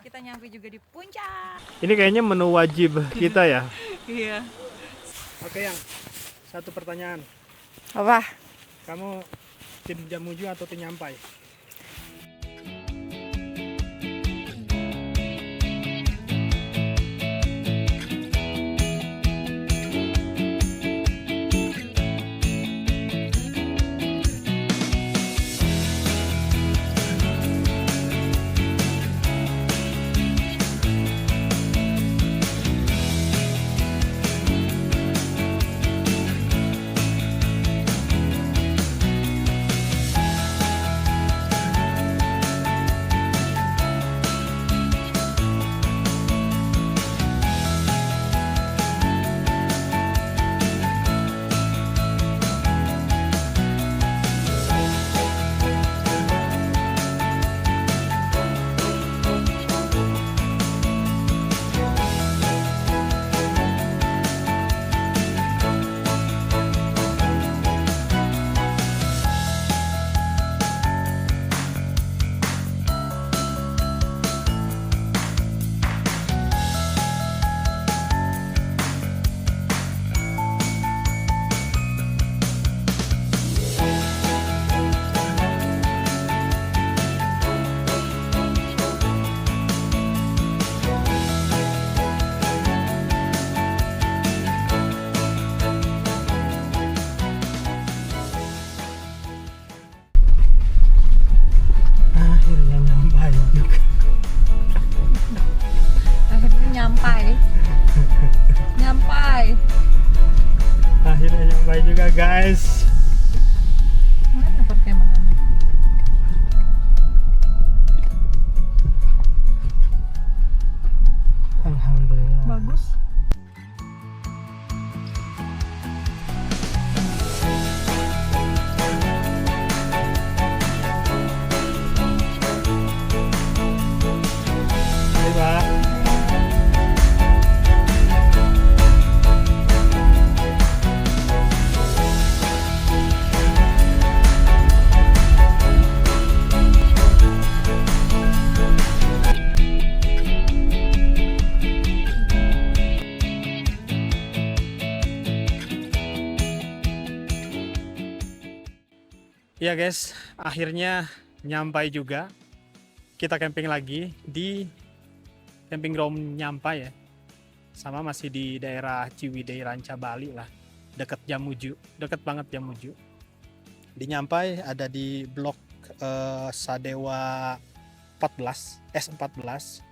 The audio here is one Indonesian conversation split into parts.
kita nyampe juga di puncak. Ini kayaknya menu wajib kita ya. Iya. Oke, yang satu pertanyaan. Apa? Kamu tim Jamuju atau tim Nyampai? Akhirnya nyampai juga. Akhirnya nyampai. Nyampai. Akhirnya nyampai juga guys. Mana perkemahannya? Alhamdulillah. Bagus. Hai, Pak. Ya guys, akhirnya nyampai juga. Kita camping lagi di camping ground Nyampai ya. Sama masih di daerah Ciwidey, Ranca, Bali lah. Deket Jamuju, deket banget Jamuju. Di Nyampai ada di blok Sadewa 14, S14.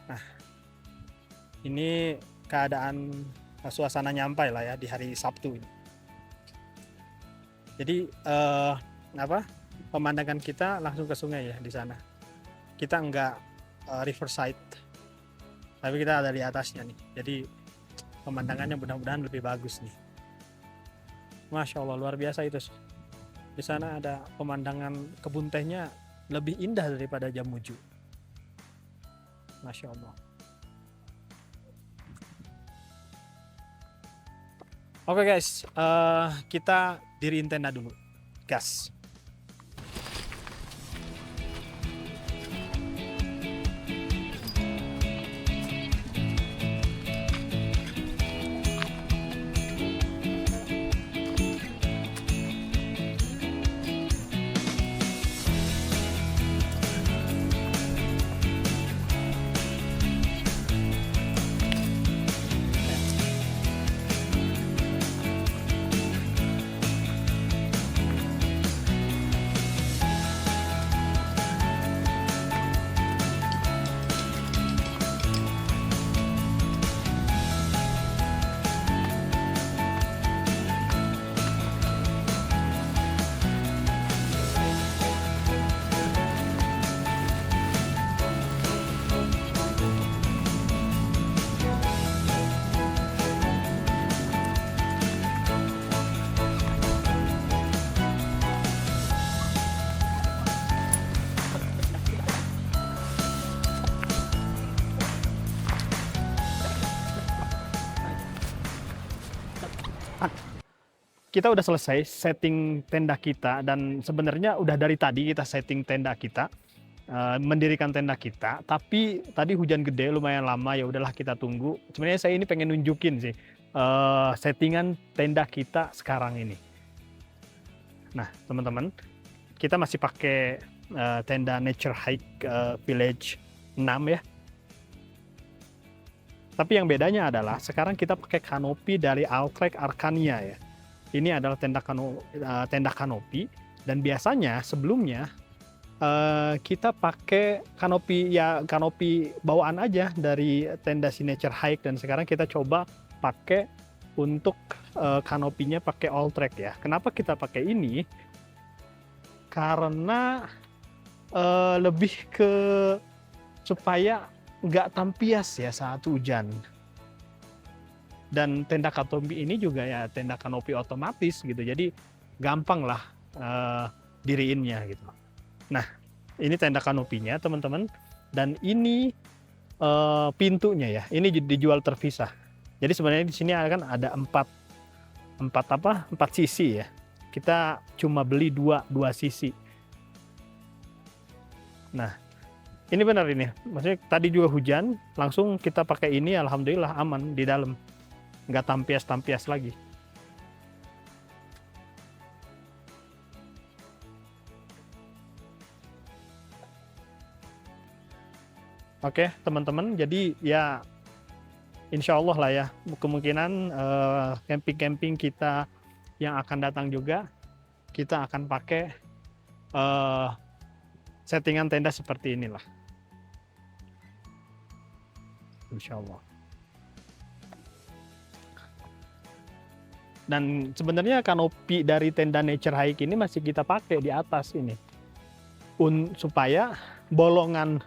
Nah, ini keadaan suasana Nyampai lah ya di hari Sabtu ini. Jadi pemandangan kita langsung ke sungai ya di sana. Kita enggak riverside, tapi kita ada di atasnya nih. Jadi pemandangannya mudah-mudahan lebih bagus nih. Masya Allah, luar biasa itu. Di sana ada pemandangan kebun tehnya lebih indah daripada Jamuju. Masya Allah. Oke guys, kita diriin tenda dulu. Gas. Kita udah selesai setting tenda kita, dan sebenarnya udah dari tadi kita setting tenda kita. mendirikan tenda kita, tapi tadi hujan gede lumayan lama, ya udahlah kita tunggu. Sebenarnya saya ini pengen nunjukin sih settingan tenda kita sekarang ini. Nah teman-teman, kita masih pakai tenda Nature Hike Village 6 ya. Tapi yang bedanya adalah sekarang kita pakai kanopi dari Altrek Arcania ya. Ini adalah tenda kanopi, dan biasanya sebelumnya kita pakai kanopi bawaan aja dari tenda Signature Hike, dan sekarang kita coba pakai untuk kanopinya pakai Alltrack ya. Kenapa kita pakai ini? Karena lebih ke supaya nggak tampias ya saat hujan. Dan tenda kanopi ini juga ya tenda kanopi otomatis gitu, jadi gampang lah diriinnya gitu. Nah, ini tenda kanopinya teman-teman, dan ini pintunya ya. Ini dijual terpisah. Jadi sebenarnya di sini kan ada empat sisi ya. Kita cuma beli dua sisi. Nah, ini benar ini. Maksudnya tadi juga hujan, langsung kita pakai ini, alhamdulillah aman di dalam, nggak tampias lagi. Oke teman-teman, jadi ya insya Allah lah ya, kemungkinan camping-camping kita yang akan datang juga kita akan pakai settingan tenda seperti inilah, insya Allah. Dan sebenarnya kanopi dari tenda Nature Hike ini masih kita pakai di atas ini, supaya bolongan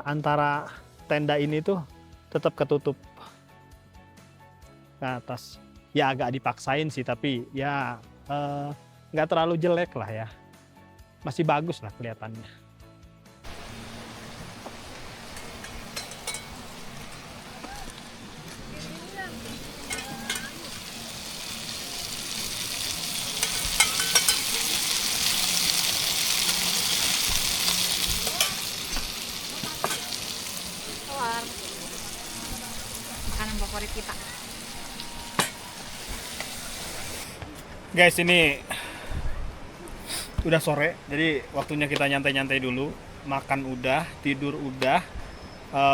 antara tenda ini tuh tetap ketutup ke atas. Ya agak dipaksain sih, tapi ya nggak terlalu jelek lah ya, masih bagus lah kelihatannya. Makanan favorit kita. Guys, ini udah sore, jadi waktunya kita nyantai-nyantai dulu. Makan udah, tidur udah,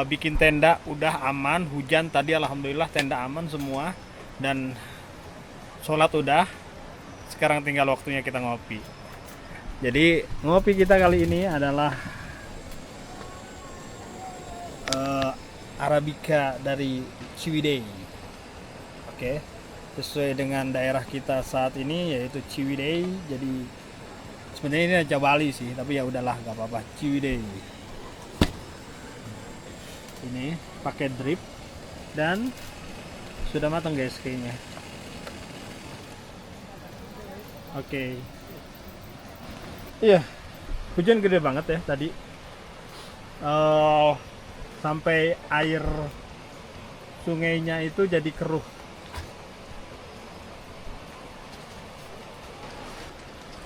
bikin tenda udah aman. Hujan tadi alhamdulillah tenda aman semua, dan sholat udah. Sekarang tinggal waktunya kita ngopi. Jadi ngopi kita kali ini adalah Arabica dari Ciwidey. Oke, sesuai dengan daerah kita saat ini yaitu Ciwidey. Jadi sebenarnya ini Raja Bali sih, tapi ya udahlah nggak apa-apa, Ciwidey. Ini pakai drip dan sudah matang guys kayaknya. Oke. Iya, hujan gede banget ya tadi. Sampai air sungainya itu jadi keruh.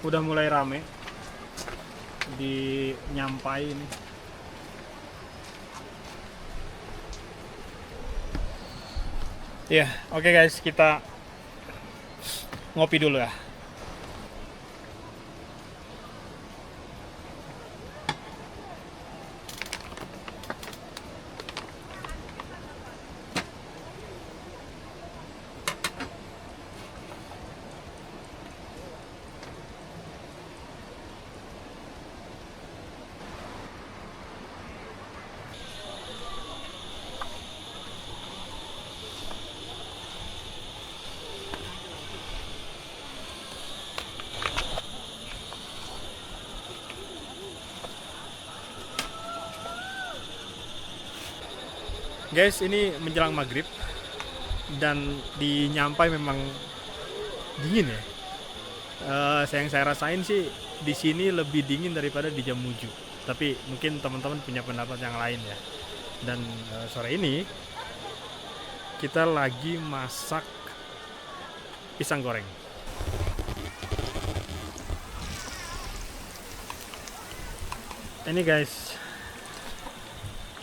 Udah mulai rame di Nyampai ini. Ya, oke guys, kita ngopi dulu ya. Guys, ini menjelang maghrib dan di Nyampai memang dingin ya. Yang saya rasain sih di sini lebih dingin daripada di Jamuju. Tapi mungkin teman-teman punya pendapat yang lain ya. Dan sore ini kita lagi masak pisang goreng. Ini guys,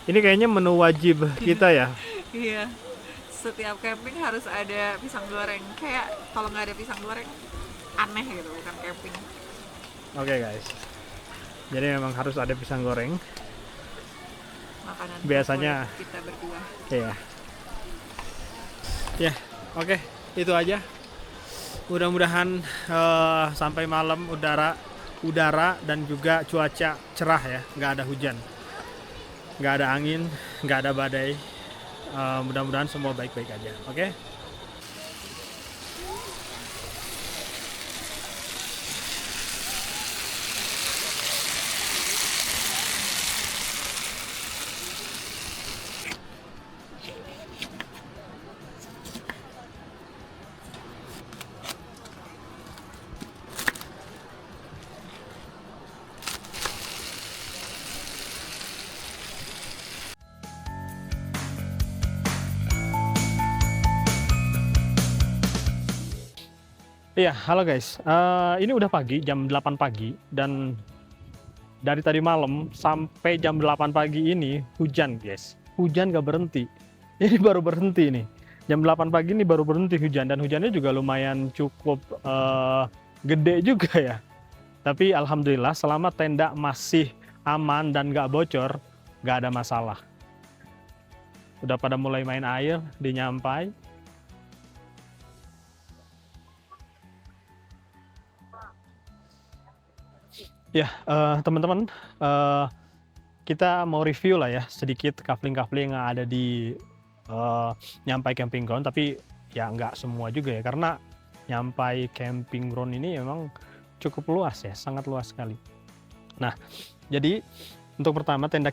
ini kayaknya menu wajib kita ya. Iya. Setiap camping harus ada pisang goreng. Kayak kalau nggak ada pisang goreng aneh gitu, bukan camping. Oke guys, jadi memang harus ada pisang goreng. Makanan Biasanya favorit kita berdua. iya. Ya, oke, itu aja. Mudah-mudahan sampai malam udara dan juga cuaca cerah ya, nggak ada hujan, nggak ada angin, nggak ada badai. Mudah-mudahan semua baik-baik aja. Oke. Iya, halo guys. Ini udah pagi, jam 8 pagi, dan dari tadi malam sampai jam 8 pagi ini hujan guys. Hujan gak berhenti. Ini baru berhenti nih. Jam 8 pagi ini baru berhenti hujan, dan hujannya juga lumayan cukup gede juga ya. Tapi alhamdulillah selama tenda masih aman dan gak bocor, gak ada masalah. Udah pada mulai main air di Nyampai. Ya, teman-teman, kita mau review lah ya sedikit kafling-kafling yang ada di Nyampai Camping Ground, tapi ya nggak semua juga ya, karena Nyampai Camping Ground ini memang cukup luas ya, sangat luas sekali. Nah, jadi untuk pertama tenda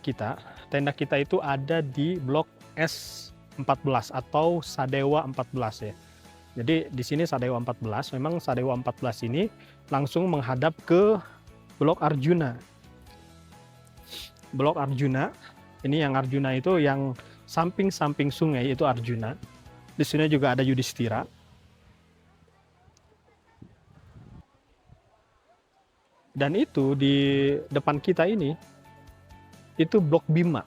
kita itu ada di blok S14 atau Sadewa 14 ya. Jadi di sini Sadewa 14, memang Sadewa 14 ini langsung menghadap ke Blok Arjuna. Blok Arjuna, ini yang Arjuna itu yang samping-samping sungai itu Arjuna. Di sini juga ada Yudhistira. Dan itu di depan kita ini, itu Blok Bima,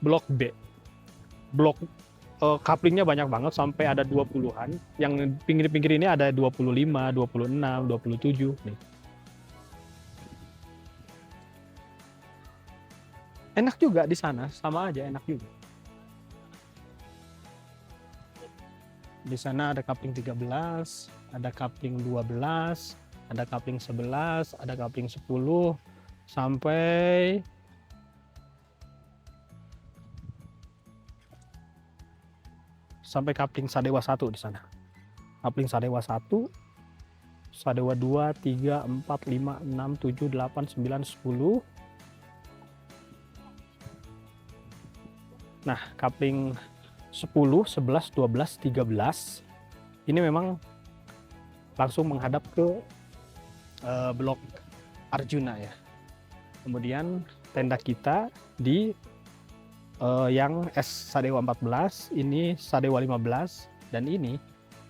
Blok B. Blok kaplingnya banyak banget, sampai ada 20-an. Yang pinggir-pinggir ini ada 25, 26, 27 nih. Enak juga di sana, sama aja enak juga. Di sana ada kapling 13, ada kapling 12, ada kapling 11, ada kapling 10, sampai kapling Sadewa 1 di sana. Kapling Sadewa 1, Sadewa 2, 3, 4, 5, 6, 7, 8, 9, 10. Nah, kapling 10, 11, 12, 13 ini memang langsung menghadap ke blok Arjuna ya. Kemudian tenda kita di yang S Sadewa 14, ini Sadewa 15, dan ini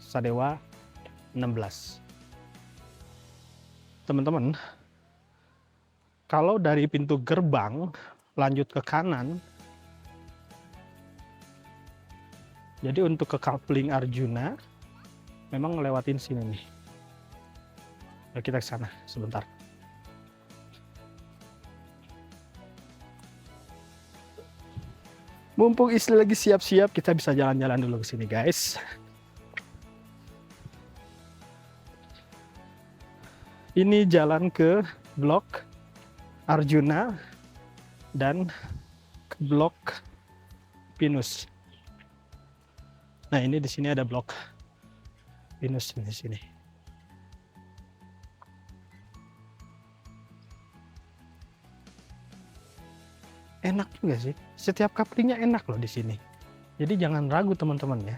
Sadewa 16. Teman-teman, kalau dari pintu gerbang lanjut ke kanan, jadi untuk ke kapling Arjuna memang ngelewatin sini nih. Nah, kita ke sana sebentar. Mumpung istri lagi siap-siap, kita bisa jalan-jalan dulu ke sini, guys. Ini jalan ke blok Arjuna dan ke blok Pinus. Nah, ini di sini ada blok Pinus di sini. Enak juga sih. Setiap kaplingnya enak loh di sini. Jadi jangan ragu teman-teman ya.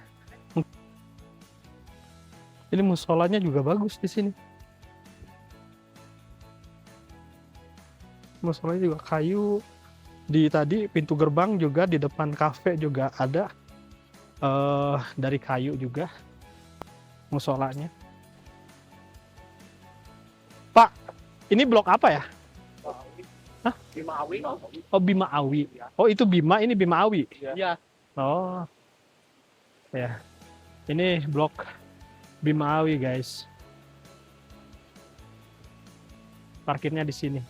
Ini musolanya juga bagus di sini. Musolanya juga kayu. Di tadi pintu gerbang juga, di depan kafe juga ada dari kayu juga musolanya. Pak, ini blok apa ya? Bima Awi. Oh, Bima Awi. Oh, itu Bima, ini Bima Awi. Iya. Oh, ya. Ini blok Bima Awi, guys. Parkirnya di sini.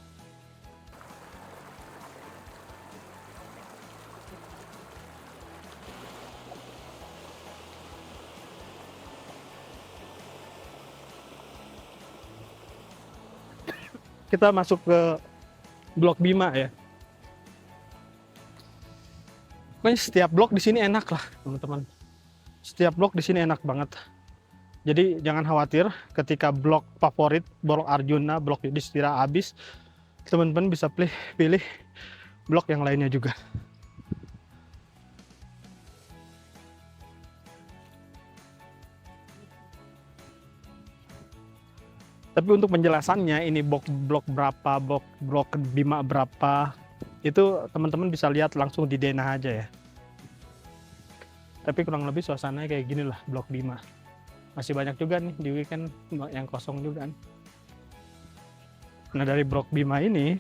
Kita masuk ke blok Bima ya. Pokoknya setiap blok di sini enak lah, teman-teman. Setiap blok di sini enak banget. Jadi jangan khawatir ketika blok favorit, blok Arjuna, blok Yudhistira habis, teman-teman bisa pilih blok yang lainnya juga. Tapi untuk penjelasannya ini blok berapa, blok Bima berapa, itu teman-teman bisa lihat langsung di denah aja ya. Tapi kurang lebih suasananya kayak gini lah blok Bima. Masih banyak juga nih di weekend yang kosong juga kan. Nah dari blok Bima ini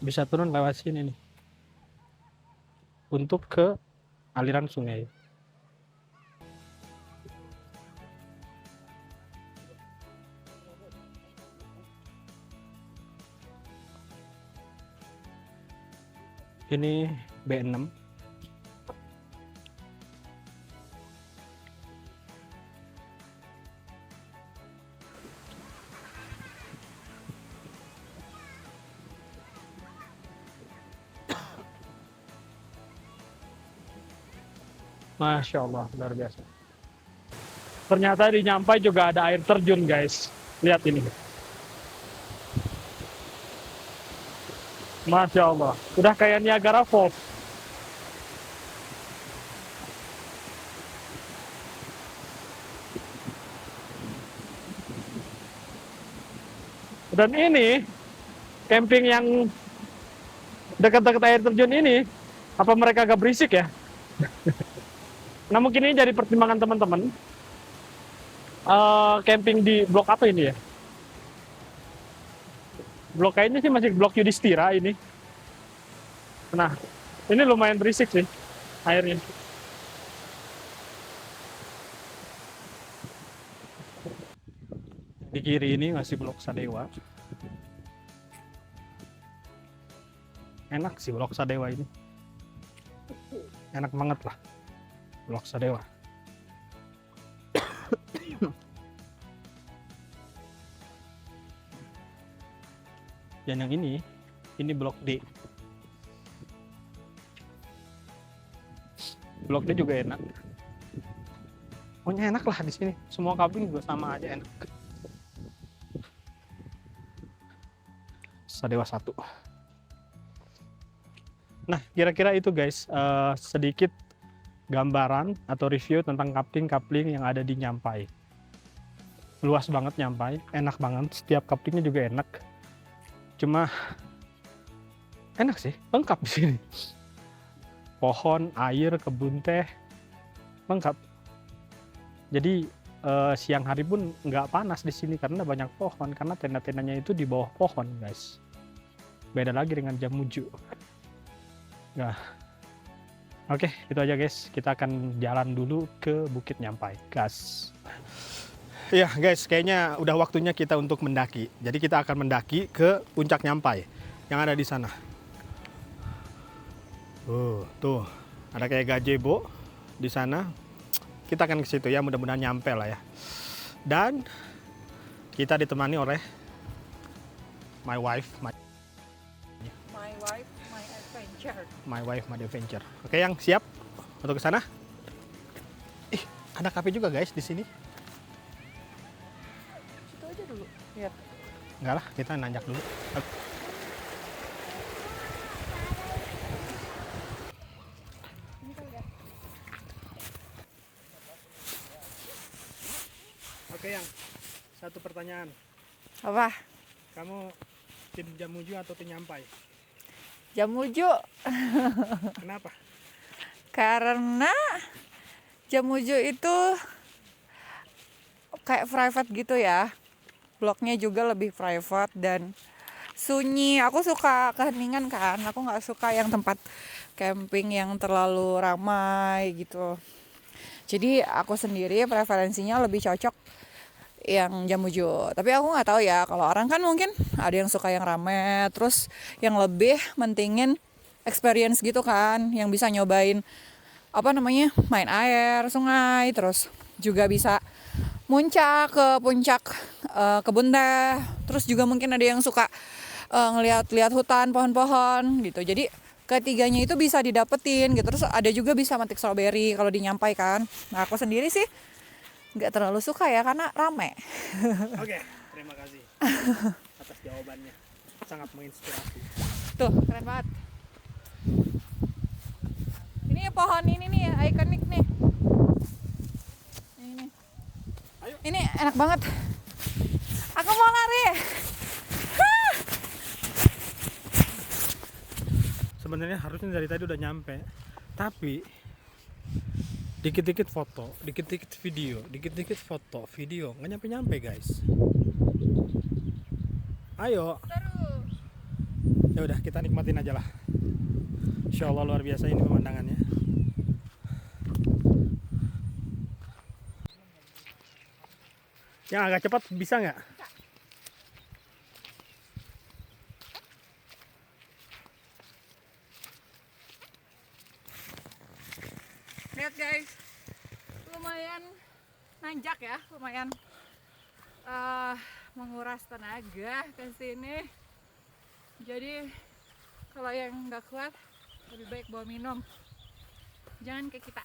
bisa turun lewat sini nih untuk ke aliran sungai. Ini B6. Masya Allah, luar biasa. Ternyata di Nyampai juga ada air terjun, guys. Lihat ini. Masya Allah, udah kayak Niagara Falls. Dan ini camping yang dekat-dekat air terjun ini, apa mereka agak berisik ya? Nah mungkin ini jadi pertimbangan teman-teman. Camping di blok apa ini ya? Blok kayaknya sih masih blok Yudhistira ini. Nah, ini lumayan berisik sih airnya. Di kiri ini masih blok Sadewa. Enak sih blok Sadewa ini. Enak banget lah blok Sadewa. Dan yang ini blok D. Blok D juga enak. Pokoknya enak lah di sini. Semua camping juga sama aja enak. Sadewa 1. Nah, kira-kira itu guys, sedikit gambaran atau review tentang kapling-kapling yang ada di Nyampai. Luas banget Nyampai, enak banget. Setiap kaplingnya juga enak. Cuma enak sih, lengkap di sini. Pohon, air, kebun teh, lengkap. Jadi siang hari pun nggak panas di sini karena banyak pohon, karena tenda-tendanya itu di bawah pohon, guys. Beda lagi dengan Jamuju. Nah, oke, itu aja guys. Kita akan jalan dulu ke Bukit Nyampai, gas. Ya guys, kayaknya udah waktunya kita untuk mendaki. Jadi kita akan mendaki ke puncak Nyampai yang ada di sana. Tuh, ada kayak gazebo di sana. Kita akan ke situ ya, mudah-mudahan nyampe lah ya. Dan kita ditemani oleh my wife, my adventure. Oke, yang siap untuk ke sana? Ada kafe juga guys di sini. Itu aja dulu. Lihat. Enggak lah, kita nanjak dulu. Oke, yang satu pertanyaan. Apa? Kamu tim Jamuju atau tim Nyampai? Jamuju. Kenapa? Karena Jamuju itu kayak private gitu ya. bloknya juga lebih private dan sunyi. Aku suka keheningan kan, aku nggak suka yang tempat camping yang terlalu ramai gitu. Jadi aku sendiri preferensinya lebih cocok yang Jamujo. Tapi aku nggak tahu ya, kalau orang kan mungkin ada yang suka yang rame, terus yang lebih mentingin experience gitu kan, yang bisa nyobain main air, sungai, terus juga bisa muncak ke puncak kebun teh. Terus juga mungkin ada yang suka ngeliat-liat hutan, pohon-pohon gitu. Jadi ketiganya itu bisa didapetin gitu. Terus ada juga bisa metik strawberry kalau dinyampaikan. Nah, aku sendiri sih nggak terlalu suka ya karena rame. Oke, terima kasih atas jawabannya. Sangat menginspirasi. Tuh, keren banget. Ini pohon ini nih, ikonik nih. Ini. Ayo. Ini enak banget. Aku mau lari. Sebenarnya harusnya dari tadi udah nyampe, tapi dikit-dikit foto, dikit-dikit video, nggak nyampe-nyampe guys. Ayo, Terus. ya udah kita nikmatin aja lah. Insya Allah luar biasa ini pemandangannya. Yang agak cepat bisa nggak? Lihat guys, lumayan nanjak ya, lumayan menguras tenaga ke sini. Jadi kalau yang nggak kuat lebih baik bawa minum, jangan kayak kita.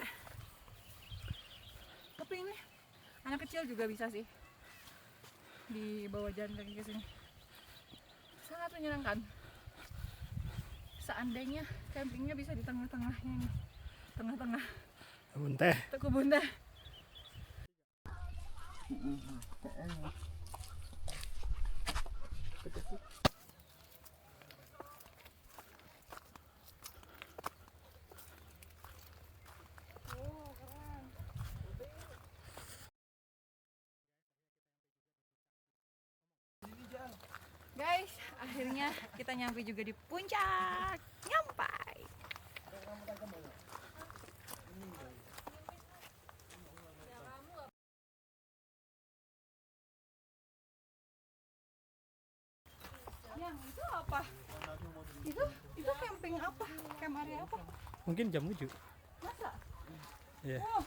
Tapi ini anak kecil juga bisa sih dibawa jalan kaki ke sini. Sangat menyenangkan. Seandainya campingnya bisa di tengah-tengahnya nih, tengah-tengah Kebun teh. kebun teh. Guys, akhirnya kita nyampe juga di puncak. Nyampai. Yang itu apa? Itu camping apa? Camp area apa? Mungkin Jamuju. Masa? Iya. Oh.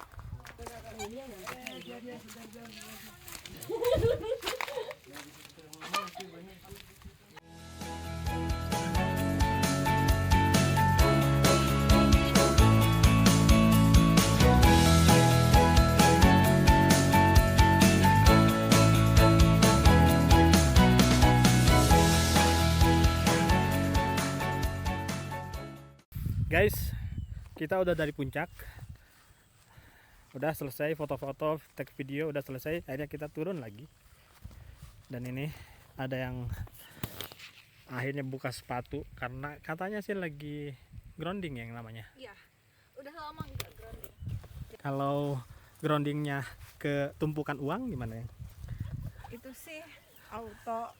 Guys, kita udah dari puncak, udah selesai foto-foto, take video, udah selesai. Akhirnya kita turun lagi. Dan ini ada yang akhirnya buka sepatu karena katanya sih lagi grounding yang namanya. Iya. Udah lama enggak grounding. Kalau groundingnya ke tumpukan uang gimana ya? Itu sih auto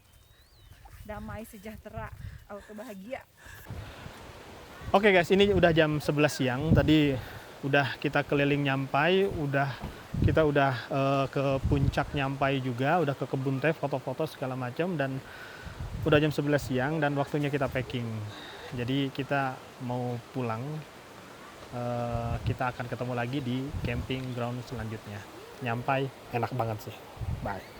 damai sejahtera, auto bahagia. Oke guys, ini udah jam 11 siang. Tadi udah kita keliling nyampai, kita udah ke puncak nyampai juga, udah ke kebun teh, foto-foto segala macam, dan udah jam 11 siang dan waktunya kita packing. Jadi kita mau pulang. Kita akan ketemu lagi di camping ground selanjutnya. Nyampai enak banget sih. Bye.